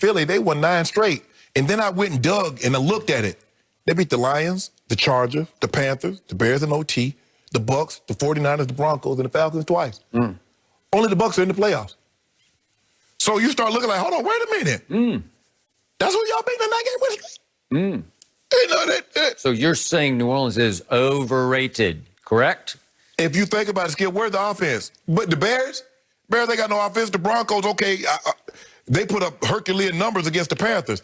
Philly, they won 9 straight. And then I went and dug and I looked at it. They beat the Lions, the Chargers, the Panthers, the Bears in OT, the Bucks, the 49ers, the Broncos, and the Falcons twice. Only the Bucks are in the playoffs. So you start looking like, hold on, wait a minute. That's what y'all beating that game with? You know, So you're saying New Orleans is overrated, correct? If you think about it, Skip, where's the offense? But the Bears, they got no offense. The Broncos, okay, they put up Herculean numbers against the Panthers.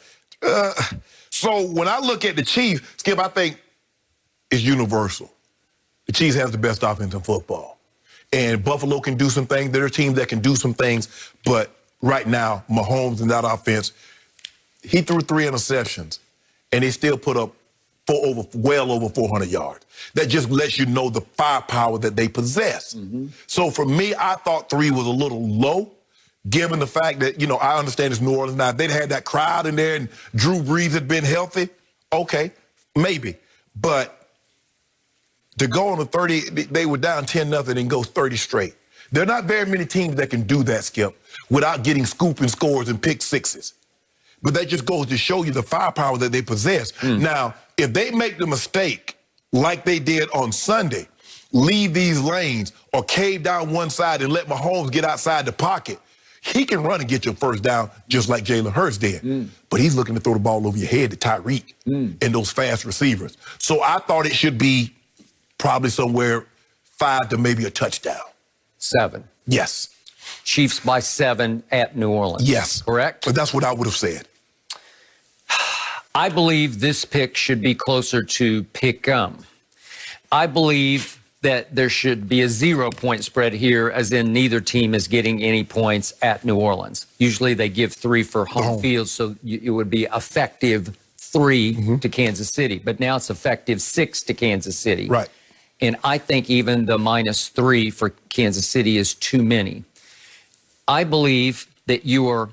So when I look at the Chiefs, Skip, I think it's universal. The Chiefs has the best offense in football. And Buffalo can do some things. There are teams that can do some things. But right now, Mahomes in that offense, he threw 3 interceptions, and they still put up well over 400 yards. That just lets you know the firepower that they possess. So for me, I thought 3 was a little low, given the fact that, you know, I understand it's New Orleans now. If they'd had that crowd in there and Drew Brees had been healthy, okay, maybe. But to go on a 30, they were down 10-0 and go 30 straight. There are not very many teams that can do that, Skip, without getting scooping scores and pick sixes. But that just goes to show you the firepower that they possess. Now, if they make the mistake like they did on Sunday, leave these lanes or cave down one side and let Mahomes get outside the pocket, he can run and get your first down just like Jalen Hurts did. But he's looking to throw the ball over your head to Tyreek and those fast receivers. So I thought it should be probably somewhere 5 to maybe a touchdown. 7. Yes. Chiefs by 7 at New Orleans. Yes. Correct? But that's what I would have said. I believe this pick should be closer to pick-em. I believe that there should be a 0-point spread here, as in neither team is getting any points at New Orleans. Usually they give 3 for home field, so it would be effective 3 to Kansas City. But now it's effective 6 to Kansas City. Right. And I think even the -3 for Kansas City is too many. I believe that you are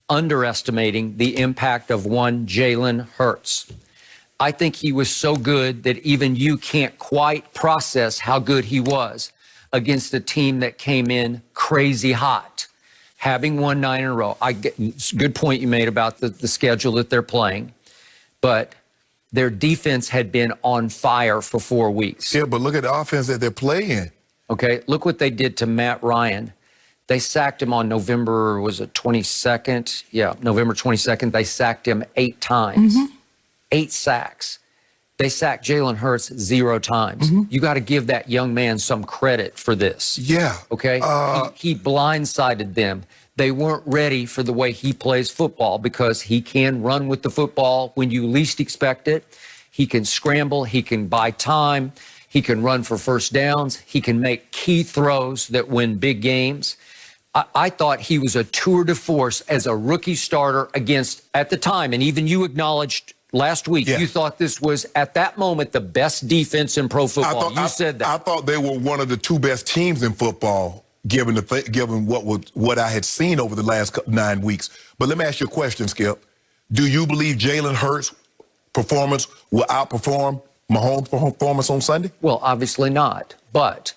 underestimating the impact of one Jalen Hurts. I think he was so good that even you can't quite process how good he was against a team that came in crazy hot, having won 9 in a row. It's a good point you made about the schedule that they're playing, but their defense had been on fire for 4 weeks. Yeah, but look at the offense that they're playing. Okay, look what they did to Matt Ryan. They sacked him on November, was it 22nd? Yeah, November 22nd. They sacked him 8 times. 8 sacks. They sacked Jalen Hurts 0 times. You got to give that young man some credit for this. Yeah. Okay? He blindsided them. They weren't ready for the way he plays football because he can run with the football when you least expect it. He can scramble. He can buy time. He can run for first downs. He can make key throws that win big games. I thought he was a tour de force as a rookie starter against, at the time, and even you acknowledged last week, you thought this was, at that moment, the best defense in pro football. You said that. I thought they were one of the 2 best teams in football, given what I had seen over the last 9 weeks. But let me ask you a question, Skip. Do you believe Jalen Hurts' performance will outperform Mahomes' performance on Sunday? Well, obviously not. But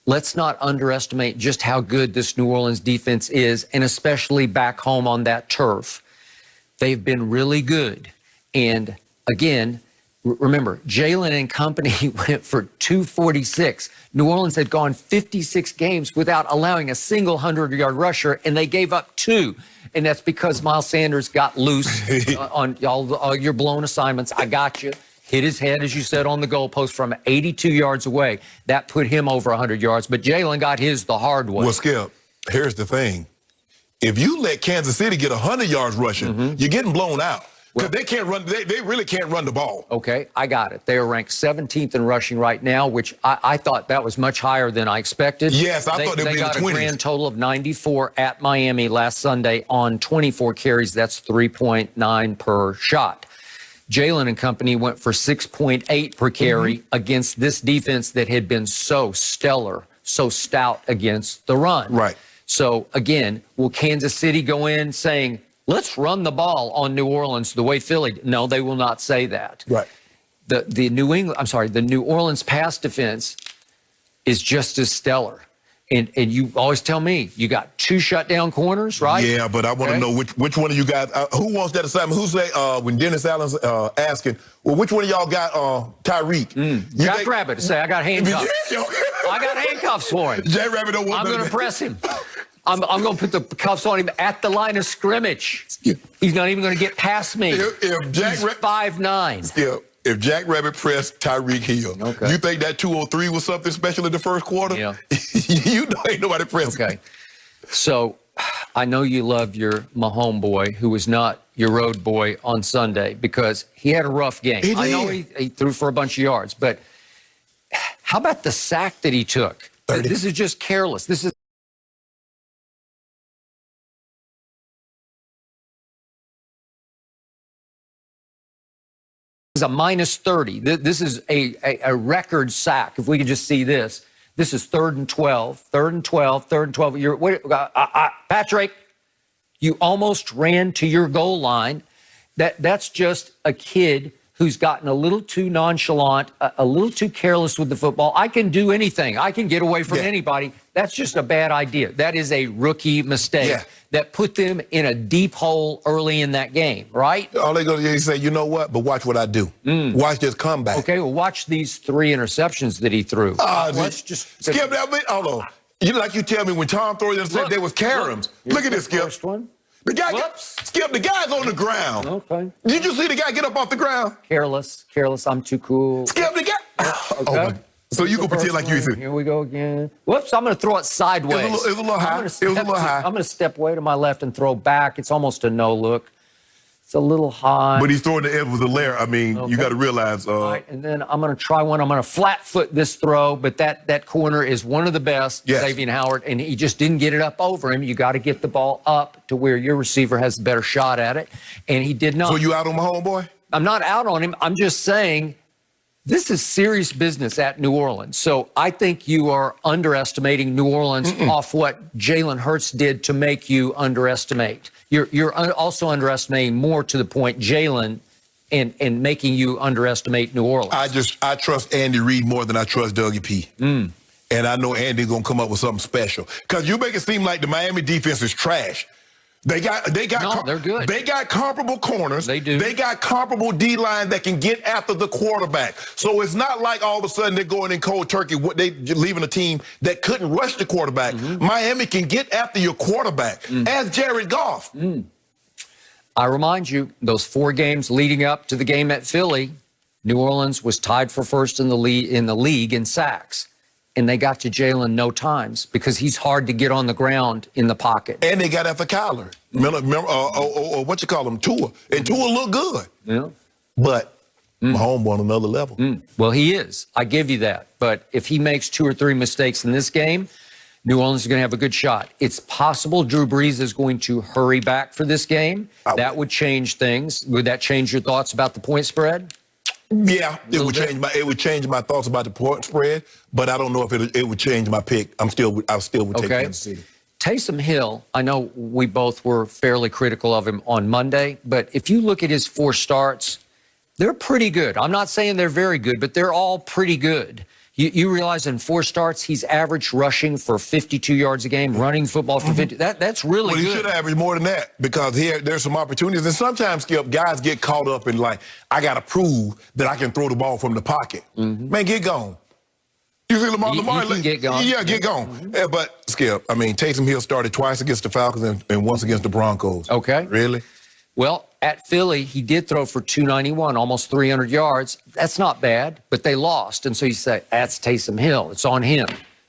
let's not underestimate just how good this New Orleans defense is, and especially back home on that turf. They've been really good. And again, remember, Jalen and company went for 246. New Orleans had gone 56 games without allowing a single 100-yard rusher, and they gave up 2. And that's because Miles Sanders got loose on all your blown assignments. I got you. Hit his head, as you said, on the goalpost from 82 yards away. That put him over 100 yards. But Jalen got his the hard way. Well, Skip, here's the thing. If you let Kansas City get 100 yards rushing, you're getting blown out. Because they can't run. They really can't run the ball. Okay, I got it. They are ranked 17th in rushing right now, which I thought that was much higher than I expected. Yes, I thought they'd be in the 20s. They got a grand total of 94 at Miami last Sunday on 24 carries. That's 3.9 per shot. Jalen and company went for 6.8 per carry against this defense that had been so stellar, so stout against the run. Right. So, again, will Kansas City go in saying, let's run the ball on New Orleans the way Philly did? No, they will not say that. Right. The New Orleans pass defense is just as stellar. And you always tell me you got 2 shutdown corners, right? Yeah, but I want to know which one of you guys, who wants that assignment? Who say, when Dennis Allen's asking, well, which one of y'all got Tyreek? Jack Rabbit say, I got handcuffs. I got handcuffs for him. Jack Rabbit don't want I'm going to press him. I'm going to put the cuffs on him at the line of scrimmage. He's not even going to get past me. If Jack He's 5'9". If Jack Rabbit pressed Tyreek Hill, you think that 203 was something special in the first quarter? Yeah. You know ain't nobody pressing. Okay. So I know you loved your Mahomes boy, who was not your road boy on Sunday, because he had a rough game. I know he threw for a bunch of yards, but how about the sack that he took? 30. This is just careless. This is a minus 30. This is a record sack. If we could just see this. This is 3rd and 12. 3rd and 12. 3rd and 12. Patrick, you almost ran to your goal line. That's just a kid who's gotten a little too nonchalant, a little too careless with the football. I can do anything. I can get away from anybody. That's just a bad idea. That is a rookie mistake that put them in a deep hole early in that game, right? All they go to say, you know what? But watch what I do. Watch this comeback. Okay, well, watch these 3 interceptions that he threw. Let's just Skip that bit. Hold on. You tell me when Tom threw the interception, there was caroms. Look at this, Skip. First one. The guy, Skip, the guy's on the ground. Okay. Did you see the guy get up off the ground? Careless. I'm too cool. Skip, the guy. Okay. So you can pretend like you see. Here we go again. Whoops, I'm going to throw it sideways. It was a little high. It was a little high. I'm going to step way to my left and throw back. It's almost a no look. It's a little high. But he's throwing the edge with a layer. I mean, you got to realize. Right, and then I'm going to try one. I'm going to flat foot this throw, but that corner is one of the best, Xavier Howard, and he just didn't get it up over him. You got to get the ball up to where your receiver has a better shot at it, and he did not. So you out on my homeboy? I'm not out on him. I'm just saying this is serious business at New Orleans. So I think you are underestimating New Orleans off what Jalen Hurts did to make you underestimate. You're also underestimating more to the point Jalen and making you underestimate New Orleans. I trust Andy Reid more than I trust Dougie P. And I know Andy's going to come up with something special. Because you make it seem like the Miami defense is trash. They got no, they're good. They got comparable corners. They do. They got comparable D-line that can get after the quarterback. So it's not like all of a sudden they're going in cold turkey. They leaving a team that couldn't rush the quarterback. Miami can get after your quarterback. As Jared Goff. I remind you, those 4 games leading up to the game at Philly, New Orleans was tied for first in the league in sacks. And they got to Jalen no times because he's hard to get on the ground in the pocket. And they got after Kyler. Remember what you call him, Tua. And Tua looked good. Yeah. But Mahomes on another level. Well, he is. I give you that. But if he makes 2 or 3 mistakes in this game, New Orleans is going to have a good shot. It's possible Drew Brees is going to hurry back for this game. That would change things. Would that change your thoughts about the point spread? Yeah, it would change my thoughts about the point spread, but I don't know if it would change my pick. I still would take Kansas City. Taysom Hill, I know we both were fairly critical of him on Monday, but if you look at his 4 starts, they're pretty good. I'm not saying they're very good, but they're all pretty good. You realize in 4 starts, he's averaged rushing for 52 yards a game, running football for 50. That's really good. Well, he should average more than that because there's some opportunities. And sometimes, Skip, guys get caught up in like, I got to prove that I can throw the ball from the pocket. Man, get gone. You see Lamar? You can get gone. Yeah, get gone. Yeah, but, Skip, I mean, Taysom Hill started twice against the Falcons and once against the Broncos. Okay. Really? Well, at Philly, he did throw for 291, almost 300 yards. That's not bad, but they lost. And so you say, that's Taysom Hill. It's on him.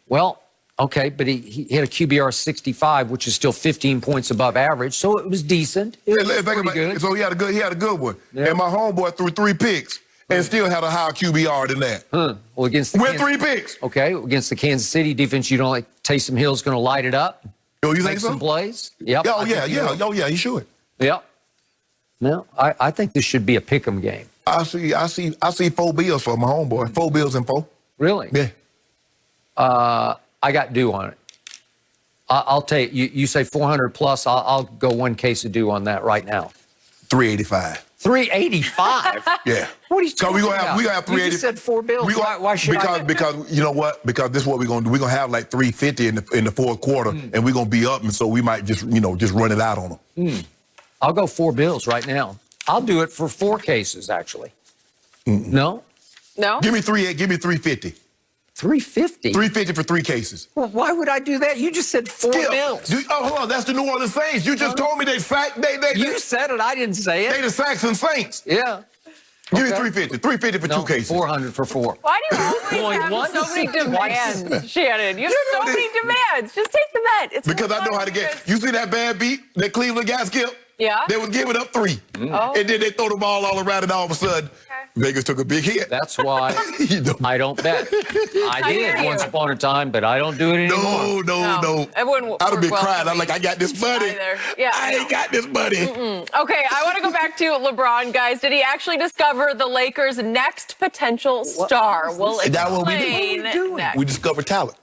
Well, okay, but he hit a QBR 65, which is still 15 points above average. So it was decent. It was pretty good. So he had a good one. Yeah. And my homeboy threw 3 picks and still had a higher QBR than that. Well, against the with 3 picks. Okay, against the Kansas City defense, you don't like Taysom Hill's going to light it up? Oh, you think make so? Some plays? Yep. Oh, yeah, he should. Yep. No, I think this should be a pick'em game. I see 4 bills for my homeboy. 4 bills and 4. Really? Yeah. I got due on it. I'll take you say 400 plus. I'll go 1 case of due on that right now. 385. 385? Yeah. What are you So talking about? we gonna have 380. You just said 4 bills. Why should because you know what? Because this is what we're gonna do. We're gonna have like 350 in the fourth quarter, and we're gonna be up, and so we might just run it out on them. I'll go 4 bills right now. I'll do it for 4 cases, actually. No? No? Give me 350. 350? 350 for 3 cases. Well, why would I do that? You just said 4 bills. Hold on. That's the New Orleans Saints. You just told me they sacked. You said it. I didn't say it. They the Saxon Saints. Yeah. Give me 350. 350 for 2 cases. 400 for 4. Why do you always have so many demands, Shannon? You have so many demands. Just take the bet. It's because I know how to get. You see that bad beat that Cleveland guy skipped? Yeah. They would give it up 3. Oh. And then they throw the ball all around, and all of a sudden, Vegas took a big hit. That's why I don't bet. I did once upon a time, but I don't do it anymore. No. It wouldn't I'd have been work well crying. for I'm me like, I got this money. either. Yeah, I ain't got this money. Okay, I want to go back to LeBron, guys. Did he actually discover the Lakers' next potential star? We'll Is that what we do? explain What are we doing? next. We discover talent.